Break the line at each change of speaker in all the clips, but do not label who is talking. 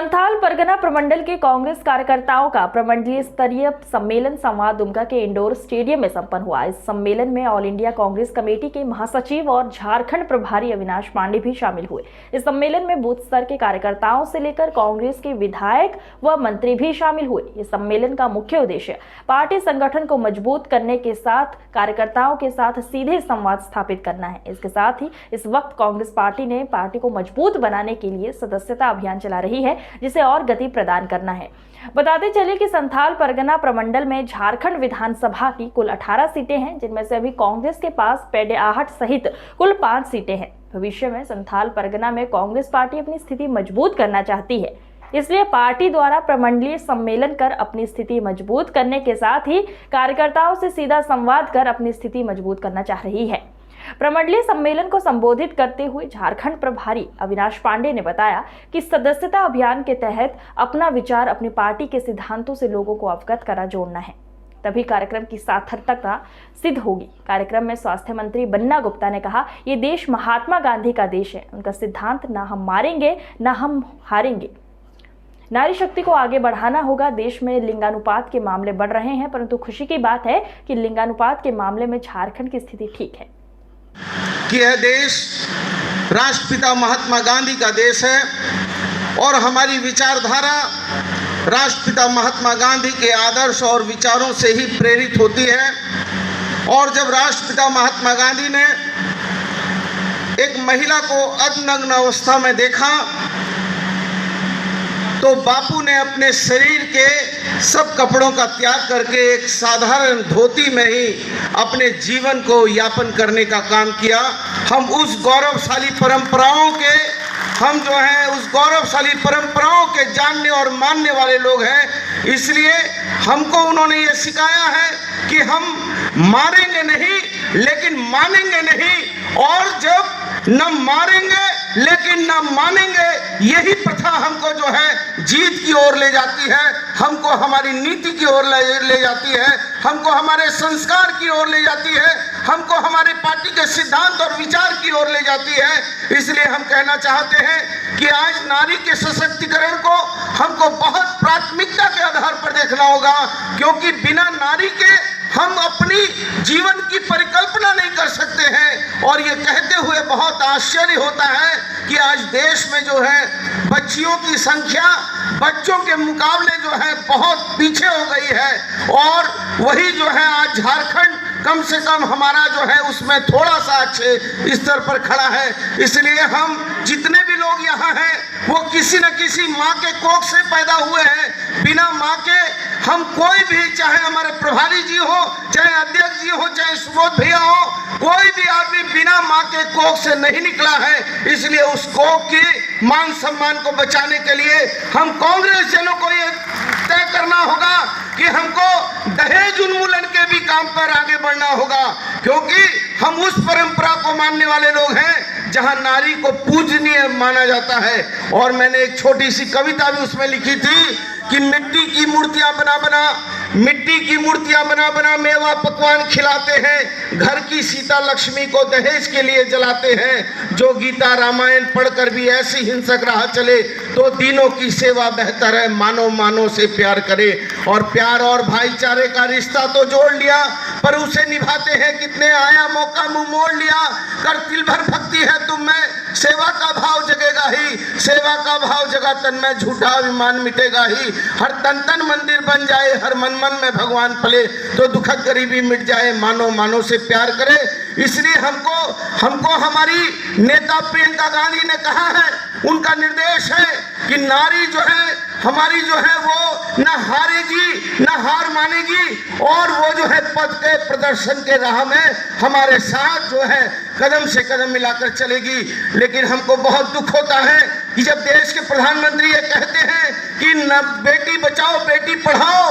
संथाल परगना प्रमंडल के कांग्रेस कार्यकर्ताओं का प्रमंडलीय स्तरीय सम्मेलन संवाद दुमका के इंडोर स्टेडियम में संपन्न हुआ। इस सम्मेलन में ऑल इंडिया कांग्रेस कमेटी के महासचिव और झारखंड प्रभारी अविनाश पांडे भी शामिल हुए। इस सम्मेलन में बूथ स्तर के कार्यकर्ताओं से लेकर कांग्रेस के विधायक व मंत्री भी शामिल हुए। इस सम्मेलन का मुख्य उद्देश्य पार्टी संगठन को मजबूत करने के साथ कार्यकर्ताओं के साथ सीधे संवाद स्थापित करना है। इसके साथ ही इस वक्त कांग्रेस पार्टी ने पार्टी को मजबूत बनाने के लिए सदस्यता अभियान चला रही है, जिसे और गति प्रदान करना है। बताते चले कि संथाल परगना प्रमंडल में झारखंड विधानसभा की कुल 18 सीटें हैं, जिनमें से अभी कांग्रेस के पास पेड़ेआहट सहित कुल 5 सीटें हैं। भविष्य में संथाल परगना में कांग्रेस पार्टी अपनी स्थिति मजबूत करना चाहती है, इसलिए पार्टी द्वारा प्रमंडलीय सम्मेलन कर अपनी स्थिति मजबूत करने के साथ ही कार्यकर्ताओं से सीधा संवाद कर अपनी स्थिति मजबूत करना चाह रही है। प्रमंडलीय सम्मेलन को संबोधित करते हुए झारखंड प्रभारी अविनाश पांडे ने बताया कि सदस्यता अभियान के तहत अपना विचार अपनी पार्टी के सिद्धांतों से लोगों को अवगत करा जोड़ना है, तभी कार्यक्रम की सार्थकता सिद्ध होगी। कार्यक्रम में स्वास्थ्य मंत्री बन्ना गुप्ता ने कहा, ये देश महात्मा गांधी का देश है। उनका सिद्धांत ना हम मारेंगे ना हम हारेंगे। नारी शक्ति को आगे बढ़ाना होगा। देश में लिंगानुपात के मामले बढ़ रहे हैं, परंतु खुशी की बात है कि लिंगानुपात के मामले में झारखंड की स्थिति ठीक है
कि यह देश राष्ट्रपिता महात्मा गांधी का देश है और हमारी विचारधारा राष्ट्रपिता महात्मा गांधी के आदर्श और विचारों से ही प्रेरित होती है। और जब राष्ट्रपिता महात्मा गांधी ने एक महिला को अर्धनग्न अवस्था में देखा तो बापू ने अपने शरीर के सब कपड़ों का त्याग करके एक साधारण धोती में ही अपने जीवन को यापन करने का काम किया। हम उस गौरवशाली परंपराओं के उस गौरवशाली परंपराओं के जानने और मानने वाले लोग हैं। इसलिए हमको उन्होंने ये सिखाया है कि हम मारेंगे नहीं लेकिन मानेंगे नहीं, और जब न मारेंगे लेकिन न मानेंगे, यही प्रथा हमको जीत की ओर ले जाती है, हमको हमारी नीति की ओर ले जाती है, हमको हमारे संस्कार की ओर ले जाती है, हमको हमारे पार्टी के सिद्धांत और विचार की ओर ले जाती है। इसलिए हम कहना चाहते हैं कि आज नारी के सशक्तिकरण को हमको बहुत प्राथमिकता के आधार पर देखना होगा, क्योंकि बिना नारी के हम अपनी जीवन की परिकल्पना नहीं कर सकते हैं। और ये कहते हुए बहुत आश्चर्य होता है कि आज देश में बच्चियों की संख्या बच्चों के मुकाबले बहुत पीछे हो गई है, और वही आज झारखंड कम से कम हमारा उसमें थोड़ा सा अच्छे स्तर पर खड़ा है। इसलिए हम जितने भी लोग यहाँ हैं वो किसी न किसी माँ के कोख से पैदा हुए हैं। बिना माँ के हम कोई भी, चाहे हमारे प्रभारी जी हो, चाहे अध्यक्ष जी हो, चाहे सुबोध भैया हो, कोई भी आदमी बिना माँ के कोख से नहीं निकला है। इसलिए उस कोख की मान सम्मान को बचाने के लिए हम कांग्रेस जनों को ये तय करना होगा कि हमको दहेज उन्मूलन के भी काम पर आगे बढ़ना होगा, क्योंकि हम उस परंपरा को मानने वाले लोग हैं जहां नारी को पूजनीय माना जाता है। और मैंने एक छोटी सी कविता भी उसमें लिखी थी कि मिट्टी की मूर्तियां बना बना मेवा पकवान खिलाते हैं, घर की सीता लक्ष्मी को दहेज के लिए जलाते हैं। जो गीता रामायण पढ़कर भी ऐसी हिंसक राह चले तो दीनों की सेवा बेहतर है, मानो मानो से प्यार करे। और प्यार और भाईचारे का रिश्ता तो जोड़ लिया, पर उसे निभाते हैं कितने, आया मौका मुंह मोड़ लिया। कर तिल भर भक्ति है तुम में, सेवा का भाव जगेगा ही, सेवा का भाव जगा तन में, झूठा अभिमान मिटेगा ही। हर तन तन मंदिर बन जाए, हर मन मन में भगवान पले, तो दुखद गरीबी मिट जाए, मानो मानो से प्यार करे। इसलिए हमको हमारी नेता प्रियंका गांधी ने कहा है, उनका निर्देश है कि नारी हमारी वो न हारेगी न हार मानेगी, और वो पद के प्रदर्शन के राह में हमारे साथ कदम से कदम मिलाकर चलेगी। लेकिन हमको बहुत दुख होता है कि जब देश के प्रधानमंत्री ये कहते हैं कि न बेटी बचाओ बेटी पढ़ाओ,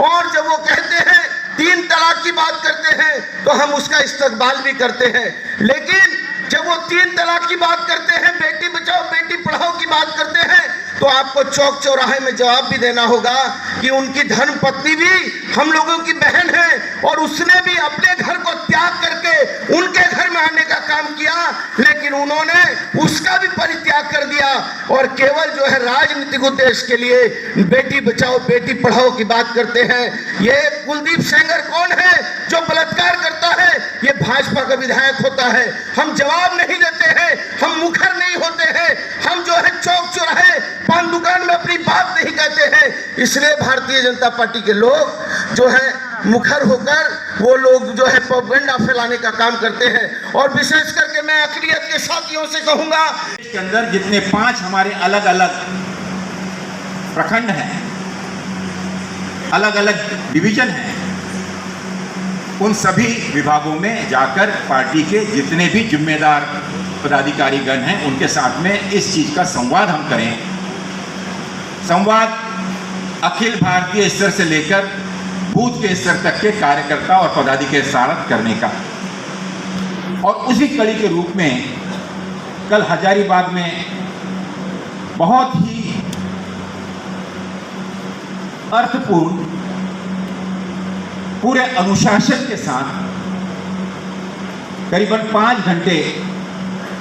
और जब वो कहते हैं 3 तलाक की बात करते हैं तो हम उसका इस्तकबाल भी करते हैं। लेकिन जब वो 3 तलाक की बात करते हैं, बेटी बचाओ बेटी पढ़ाओ की बात करते हैं, तो आपको चौक चौराहे में जवाब भी देना होगा कि उनकी धर्म पत्नी भी हम लोगों की बहन है, और उसने भी अपने घर को त्याग करके उनके घर में आने का काम किया, लेकिन उन्होंने उसका भी परित्याग कर दिया और केवल जो है राजनीतिक उद्देश्य के लिए बेटी बचाओ बेटी पढ़ाओ की बात करते हैं। ये कुलदीप सेंगर कौन है जो बलात्कार करता है? ये भाजपा का विधायक होता है। हम जवाब नहीं देते हैं, हम मुखर नहीं होते हैं, हम जो है चौक चौराहे पान दुकान में अपनी बात नहीं कहते हैं। इसलिए भारतीय जनता पार्टी के लोग जो है मुखर होकर वो लोग जो है प्रोपेगेंडा फैलाने का काम करते हैं। और विशेष करके मैं अक़लियत के साथियों से कहूंगा,
इसके अंदर जितने 5 हमारे अलग अलग प्रखंड हैं, अलग अलग डिवीजन हैं, उन सभी विभागों में जाकर पार्टी के जितने भी जिम्मेदार पदाधिकारीगण हैं उनके साथ में इस चीज का संवाद हम करें। संवाद अखिल भारतीय स्तर से लेकर बूथ के स्तर तक के कार्यकर्ता और पदाधिकारी के साथ करने का। और उसी कड़ी के रूप में कल हजारीबाग में बहुत ही अर्थपूर्ण पूरे अनुशासन के साथ करीबन 5 घंटे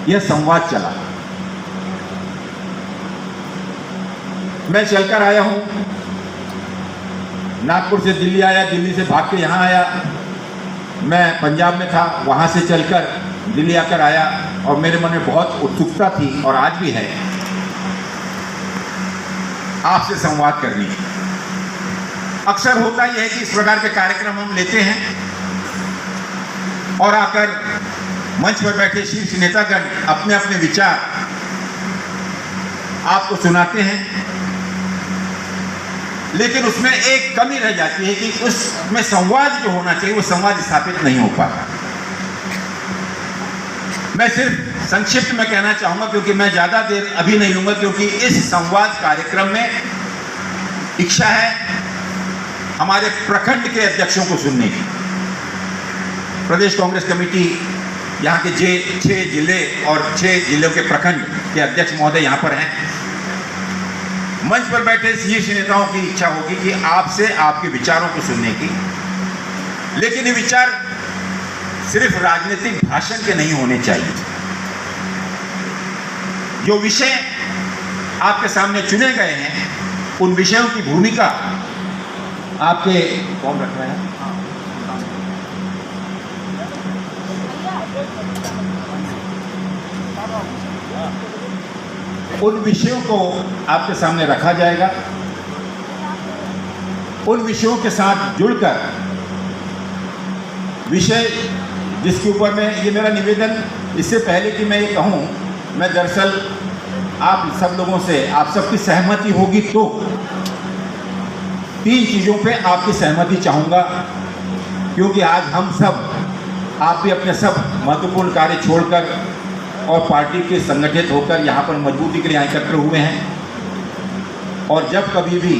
यह संवाद चला। मैं चलकर आया हूं, नागपुर से दिल्ली आया, दिल्ली से भाग के यहाँ आया, मैं पंजाब में था, वहाँ से चलकर दिल्ली आकर आया और मेरे मन में बहुत उत्सुकता थी और आज भी है आपसे संवाद करने की। अक्सर होता यह है कि इस प्रकार के कार्यक्रम हम लेते हैं और आकर मंच पर बैठे शीर्ष नेतागण अपने अपने विचार आपको सुनाते हैं, लेकिन उसमें एक कमी रह जाती है कि उसमें संवाद जो होना चाहिए वो संवाद स्थापित नहीं हो पाता। मैं सिर्फ संक्षिप्त में कहना चाहूंगा, क्योंकि मैं ज्यादा देर अभी नहीं लूंगा, क्योंकि इस संवाद कार्यक्रम में इच्छा है हमारे प्रखंड के अध्यक्षों को सुनने की। प्रदेश कांग्रेस कमेटी यहाँ के 6 जिले और 6 जिलों के प्रखंड के अध्यक्ष महोदय यहाँ पर हैं। मंच पर बैठे शीर्ष नेताओं की इच्छा होगी कि आपसे आपके विचारों को सुनने की, लेकिन ये विचार सिर्फ राजनीतिक भाषण के नहीं होने चाहिए। जो विषय आपके सामने चुने गए हैं उन विषयों की भूमिका आपके कौन रख रहे हैं, उन विषयों को आपके सामने रखा जाएगा। उन विषयों के साथ जुड़कर विषय जिसके ऊपर मैं ये मेरा निवेदन, इससे पहले कि मैं ये कहूँ, मैं दरअसल आप सब लोगों से आप सबकी सहमति होगी तो 3 चीज़ों पे आपकी सहमति चाहूँगा, क्योंकि आज हम सब, आप भी अपने सब महत्वपूर्ण कार्य छोड़कर और पार्टी के संगठित होकर यहाँ पर मजबूती के लिए एकत्र हुए हैं। और जब कभी भी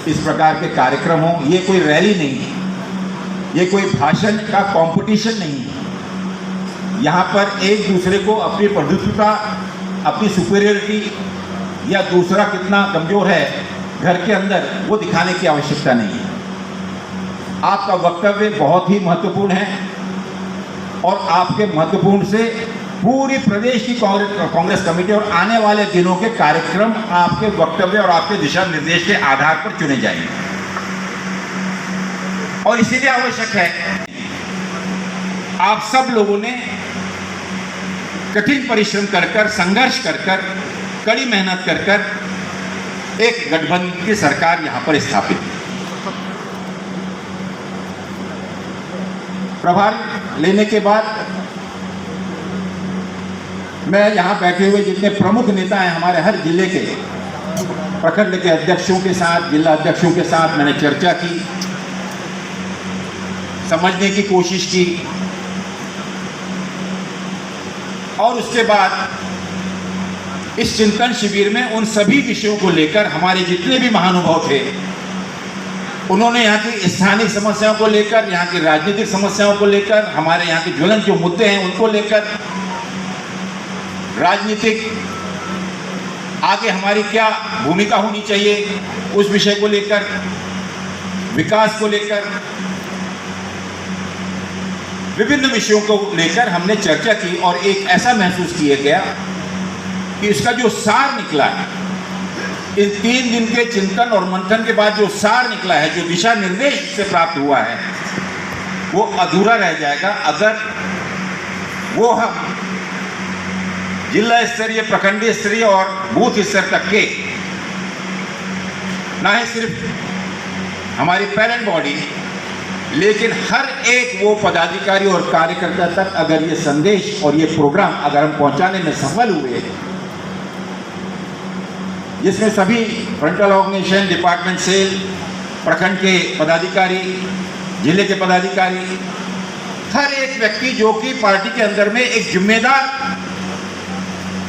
इस प्रकार के कार्यक्रम हो, ये कोई रैली नहीं है, ये कोई भाषण का कंपटीशन नहीं है। यहाँ पर एक दूसरे को अपनी प्रभुत्वता, अपनी सुपीरियरिटी या दूसरा कितना कमजोर है घर के अंदर, वो दिखाने की आवश्यकता नहीं है। आपका वक्तव्य बहुत ही महत्वपूर्ण है और आपके महत्वपूर्ण से पूरी प्रदेश की कांग्रेस कमेटी और आने वाले दिनों के कार्यक्रम आपके वक्तव्य और आपके दिशा निर्देश के आधार पर चुने जाएंगे। और इसीलिए आवश्यक है आप सब लोगों ने कठिन परिश्रम कर संघर्ष कर कड़ी मेहनत कर एक गठबंधन की सरकार यहां पर स्थापित की। प्रभार लेने के बाद मैं यहाँ बैठे हुए जितने प्रमुख नेता हैं हमारे हर जिले के, प्रखंड के अध्यक्षों के साथ, जिला अध्यक्षों के साथ मैंने चर्चा की, समझने की कोशिश की और उसके बाद इस चिंतन शिविर में उन सभी विषयों को लेकर हमारे जितने भी महानुभाव थे, उन्होंने यहाँ की स्थानीय समस्याओं को लेकर, यहाँ की राजनीतिक समस्याओं को लेकर, हमारे यहाँ के ज्वलंत जो मुद्दे हैं उनको लेकर, राजनीतिक आगे हमारी क्या भूमिका होनी चाहिए उस विषय को लेकर, विकास को लेकर, विभिन्न विषयों को लेकर हमने चर्चा की और एक ऐसा महसूस किया गया कि इसका जो सार निकला है, इन 3 दिन के चिंतन और मंथन के बाद जो सार निकला है, जो दिशा निर्देश से प्राप्त हुआ है, वो अधूरा रह जाएगा अगर वो हम जिला स्तरीय, प्रखंडीय स्तरीय और बूथ स्तर तक के ना ही सिर्फ हमारी पेरेंट बॉडी, लेकिन हर एक वो पदाधिकारी और कार्यकर्ता तक अगर ये संदेश और ये प्रोग्राम अगर हम पहुंचाने में सफल हुए, जिसमें सभी फ्रंटल ऑर्गेनाइजेशन, डिपार्टमेंट सेल, प्रखंड के पदाधिकारी, जिले के पदाधिकारी, हर एक व्यक्ति जो कि पार्टी के अंदर में एक जिम्मेदार